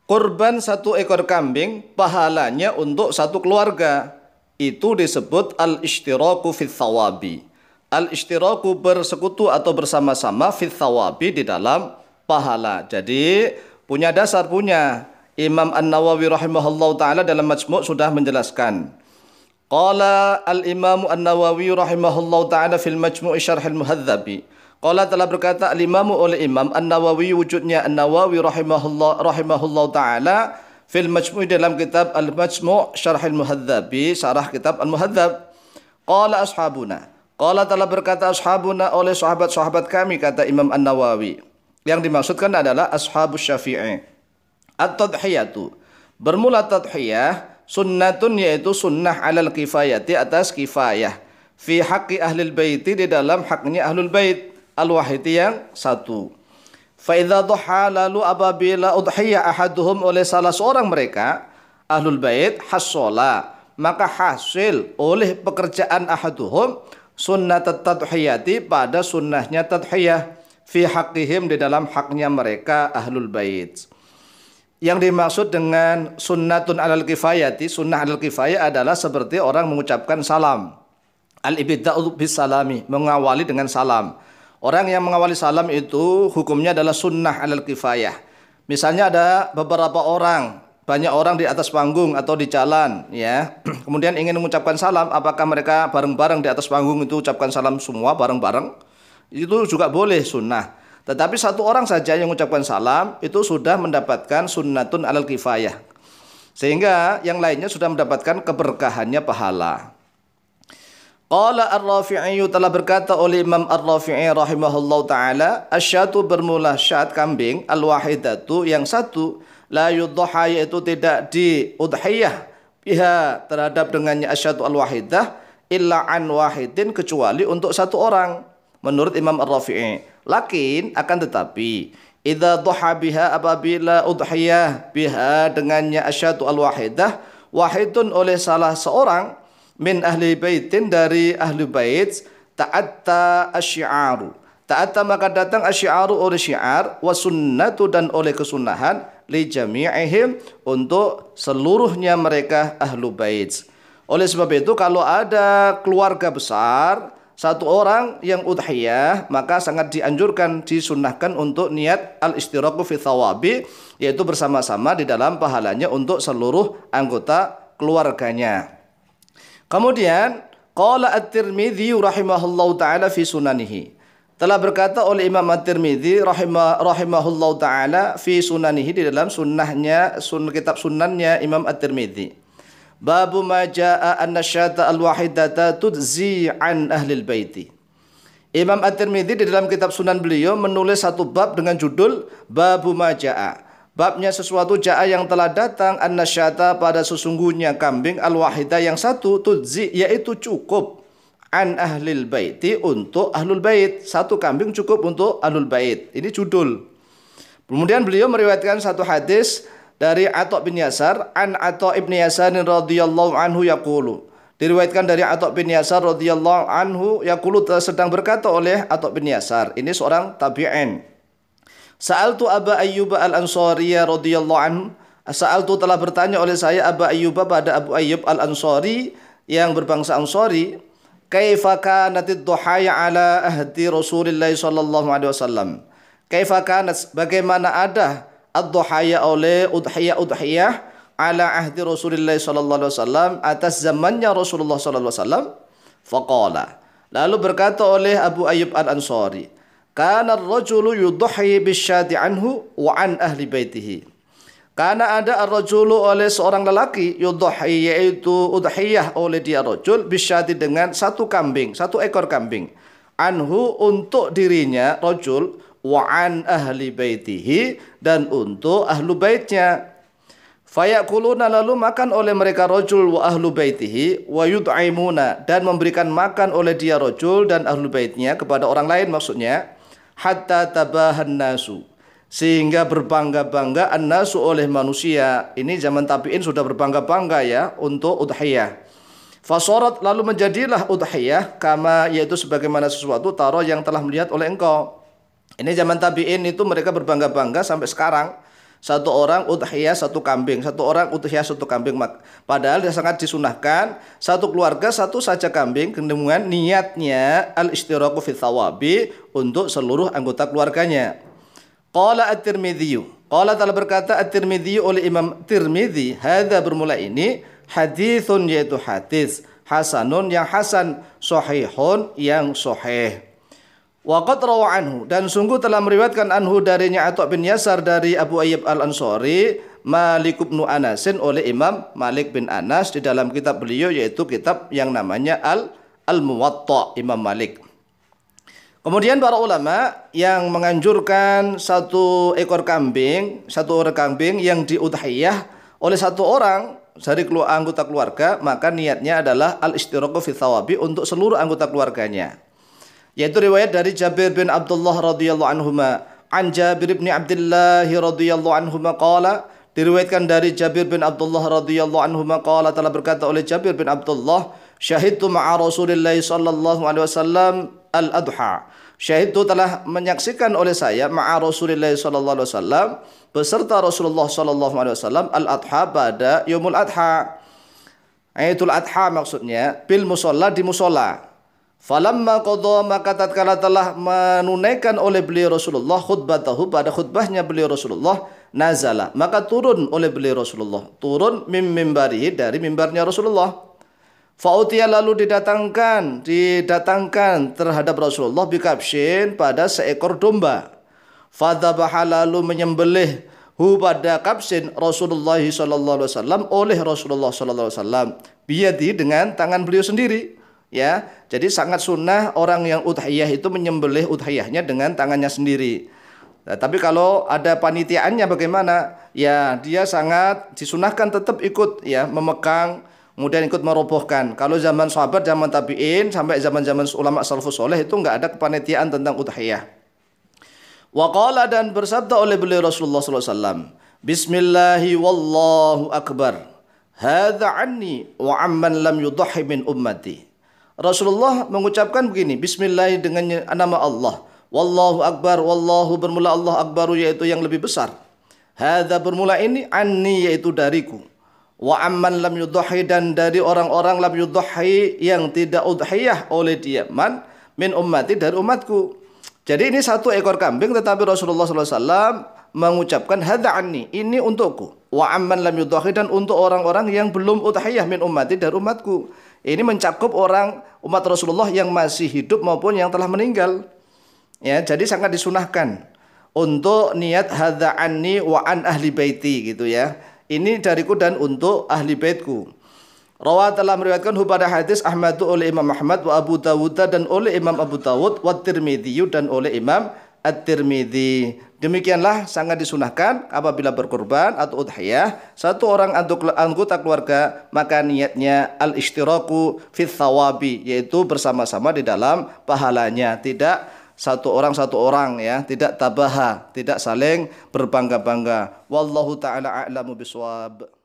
Kurban satu ekor kambing pahalanya untuk satu keluarga. Itu disebut al-ishtiraku fit thawabi. Al-ishtiraku bersekutu atau bersama-sama fit thawabi di dalam pahala. Jadi punya dasar punya. Imam An-Nawawi rahimahullah ta'ala dalam Majmu' sudah menjelaskan. Qala al-Imam An-Nawawi rahimahullah ta'ala fil Majmu' Syarhil Muhadzabi. Qala telah berkata al-Imamu oleh Imam An-Nawawi wujudnya An-Nawawi rahimahullah ta'ala fil Majmu' dalam kitab Al-Majmu' Syarhil Muhadzabi, syarah kitab Al-Muhadzab. Qala ashabuna. Qala telah berkata ashabuna oleh sahabat-sahabat kami, kata Imam An-Nawawi. Yang dimaksudkan adalah ashabus Syafi'i. At-tadhiyatu. Bermula tadhiyah sunnatun yaitu sunnah alal kifayati atas kifayah. Fi haqqi ahlil baiti di dalam haknya ahlul bait. Al-wahidi yang satu. Fa'idha duha lalu apabila udhiyah ahaduhum oleh salah seorang mereka ahlul bait hasola maka hasil oleh pekerjaan ahaduhum sunnat tadhiyati pada sunnahnya tadhiyah fi haqqihim di dalam haknya mereka ahlul bait. Yang dimaksud dengan sunnatun alal kifayati, sunnah alal kifayah adalah seperti orang mengucapkan salam. Al-ibtida'u bis salami, mengawali dengan salam. Orang yang mengawali salam itu hukumnya adalah sunnah alal kifayah. Misalnya ada beberapa orang, banyak orang di atas panggung atau di jalan, ya. Kemudian ingin mengucapkan salam, apakah mereka bareng-bareng di atas panggung itu ucapkan salam semua bareng-bareng? Itu juga boleh sunnah. Tetapi satu orang saja yang mengucapkan salam itu sudah mendapatkan sunnatun alal kifayah. Sehingga yang lainnya sudah mendapatkan keberkahannya pahala. Qala Ar-Rafi'i telah berkata oleh Imam Ar-Rafi'i rahimahullah ta'ala, asyatu bermula syat kambing, al-wahidatu yang satu, la yudhaha yaitu tidak diudhiyah biha terhadap dengannya asyatu al-wahidah, illa an wahidin kecuali untuk satu orang. Menurut Imam Ar-Rafi'i. Lakin akan tetapi, idza dhuha biha apabila udhiyah biha dengannya asyatu al-wahidah, wahidun oleh salah seorang, min ahli baitin dari ahli bait, ta'atta asyi'aru. Ta'atta maka datang asyi'aru oleh syiar, wa sunnatu dan oleh kesunahan, li jami'ihim untuk seluruhnya mereka ahli bait. Oleh sebab itu kalau ada keluarga besar, satu orang yang udhiyah, maka sangat dianjurkan, disunnahkan untuk niat al-istiraku fi thawabi, yaitu bersama-sama di dalam pahalanya untuk seluruh anggota keluarganya. Kemudian qala At-Tirmidzi rahimahullahu taala fi sunanihi. Telah berkata oleh Imam At-Tirmidzi rahimahullahu taala fi sunanihi di dalam sunnahnya, kitab sunannya Imam At-Tirmidzi. Babu ma jaa anna syata al-wahidata tudzi an ahlil baiti. Imam At-Tirmidzi di dalam kitab sunan beliau menulis satu bab dengan judul Babu ma jaa. Babnya sesuatu jaa yang telah datang an-nasyata pada sesungguhnya kambing al-wahida yang satu tudzi yaitu cukup an ahlil baiti untuk ahlul bait. Satu kambing cukup untuk ahlul bait. Ini judul. Kemudian beliau meriwayatkan satu hadis dari Atha bin Yasar an Atha ibn Yasar radhiyallahu anhu yaqulu. Diriwayatkan dari Atha bin Yasar radhiyallahu anhu yaqulu sedang berkata oleh Atha bin Yasar. Ini seorang tabi'in. Sa'altu Aba Ayyub al-Ansari radhiyallahu anhu. Sa'altu telah bertanya oleh saya Aba Ayyub pada Abu Ayyub al-Ansari yang berbangsa Ansari, kaifa kanatid duhaya ala ahdi Rasulillah sallallahu alaihi wasallam. Kaifa kanat bagaimana ada ad-duhaya oleh udhiyah ala ahdi Rasulillah sallallahu alaihi wasallam atas zamannya Rasulullah sallallahu alaihi wasallam. Faqala, lalu berkata oleh Abu Ayyub al-Ansari, kana ar-rajulu yudhi bisyati anhu wa an ahli baitihi. Karena ada ar-rajulu oleh seorang lelaki yudhi yaitu udhiyah oleh dia rajul bisyati dengan satu kambing, satu ekor kambing. Anhu untuk dirinya rajul wa an ahli baitihi dan untuk ahlu baitnya. Fayakuluna lalu makan oleh mereka rajul wa ahlu baitihi wa yud'imuna dan memberikan makan oleh dia rajul dan ahlu baitnya kepada orang lain maksudnya. Hatta tabahan nasu sehingga berbangga-bangga an-nasu oleh manusia. Ini zaman tabi'in sudah berbangga-bangga ya untuk udhiyah. Fasorat lalu menjadilah udhiyah kama yaitu sebagaimana sesuatu taro yang telah melihat oleh engkau. Ini zaman tabi'in itu mereka berbangga-bangga sampai sekarang. Satu orang udhiyah satu kambing, satu orang udhiyah satu kambing. Padahal dia sangat disunahkan satu keluarga satu saja kambing dengan niatnya al-ishtiraku fi thawabi untuk seluruh anggota keluarganya. Qala at-Tirmidzi. Qala telah berkata at-Tirmidzi oleh Imam Tirmidzi, hadza bermula ini haditsun yaitu hadis hasanun yang hasan, sahihun yang sahih. Wa qad rawa anhu dan sungguh telah meriwayatkan anhu darinya Atha bin Yasar dari Abu Ayyub Al-Ansari Malik bin Anasin oleh Imam Malik bin Anas di dalam kitab beliau yaitu kitab yang namanya Al-Muwatta Imam Malik. Kemudian para ulama yang menganjurkan satu orang kambing yang diudhiyah oleh satu orang dari anggota keluarga, maka niatnya adalah al-ishtiraku fi thawabi untuk seluruh anggota keluarganya. Yaitu riwayat dari Jabir bin Abdullah radhiyallahu anhuma. An Jabir bin Abdullah radhiyallahu anhuma qala, diriwayatkan dari Jabir bin Abdullah radhiyallahu anhuma qala, telah berkata oleh Jabir bin Abdullah, syahidtu ma'a Rasulillah sallallahu alaihi wasallam al-adha. Syahidtu telah menyaksikan oleh saya ma'a Rasulillah sallallahu alaihi wasallam beserta Rasulullah sallallahu alaihi wasallam al-adha pada yaumul adha. Idul adha maksudnya bil musalla di musalla. Falamma qadha maka tatkala telah menunaikan oleh beliau Rasulullah khutbatahu pada khutbahnya beliau Rasulullah, nazala maka turun oleh beliau Rasulullah, turun mim mimbarihi dari mimbarnya Rasulullah. Fa'utiya lalu didatangkan terhadap Rasulullah bikabshin pada seekor domba. Fadhabaha lalu menyembelih pada kabshin Rasulullah sallallahu alaihi wasallam oleh Rasulullah sallallahu alaihi wasallam biyadi dengan tangan beliau sendiri. Ya, jadi sangat sunnah orang yang udhiyah itu menyembelih udhiyahnya dengan tangannya sendiri. Nah, tapi kalau ada panitiaannya bagaimana? Ya, dia sangat disunahkan tetap ikut ya memegang, kemudian ikut merobohkan. Kalau zaman sahabat, zaman tabi'in sampai zaman-zaman ulama salafus saleh itu enggak ada kepanitiaan tentang udhiyah. Wa qala dan bersabda oleh beliau Rasulullah sallallahu alaihi wasallam, bismillahi wallahu akbar. Hadza anni wa amman lam yudhhi min ummati. Rasulullah mengucapkan begini, bismillah dengan nama Allah. Wallahu akbar, wallahu bermula Allah akbaru yaitu yang lebih besar. Hadza bermula ini anni yaitu dariku. Wa amman lam yudhhi dan dari orang-orang lam yudhhi yang tidak udhiyah oleh dia man min ummati dari umatku. Jadi ini satu ekor kambing tetapi Rasulullah SAW mengucapkan hadza anni ini untukku. Wa amman lam yudhhi dan untuk orang-orang yang belum udhiyah min ummati dari umatku. Ini mencakup orang umat Rasulullah yang masih hidup maupun yang telah meninggal. Ya, jadi sangat disunahkan untuk niat hadza anni wa an ahli baiti gitu ya. Ini dariku dan untuk ahli baitku. Rawa telah meriwayatkan pada hadis Ahmad oleh Imam Ahmad wa Abu Dawud dan oleh Imam Abu Dawud wa Tirmidzi dan oleh Imam At-Tirmidzi. Demikianlah sangat disunahkan apabila berkurban atau udhiyah satu orang anggota keluarga maka niatnya al-ishtiraku fit thawabi yaitu bersama-sama di dalam pahalanya, tidak satu orang ya, tidak tabaha, tidak saling berbangga-bangga. Wallahu taala a'lamu bishawab.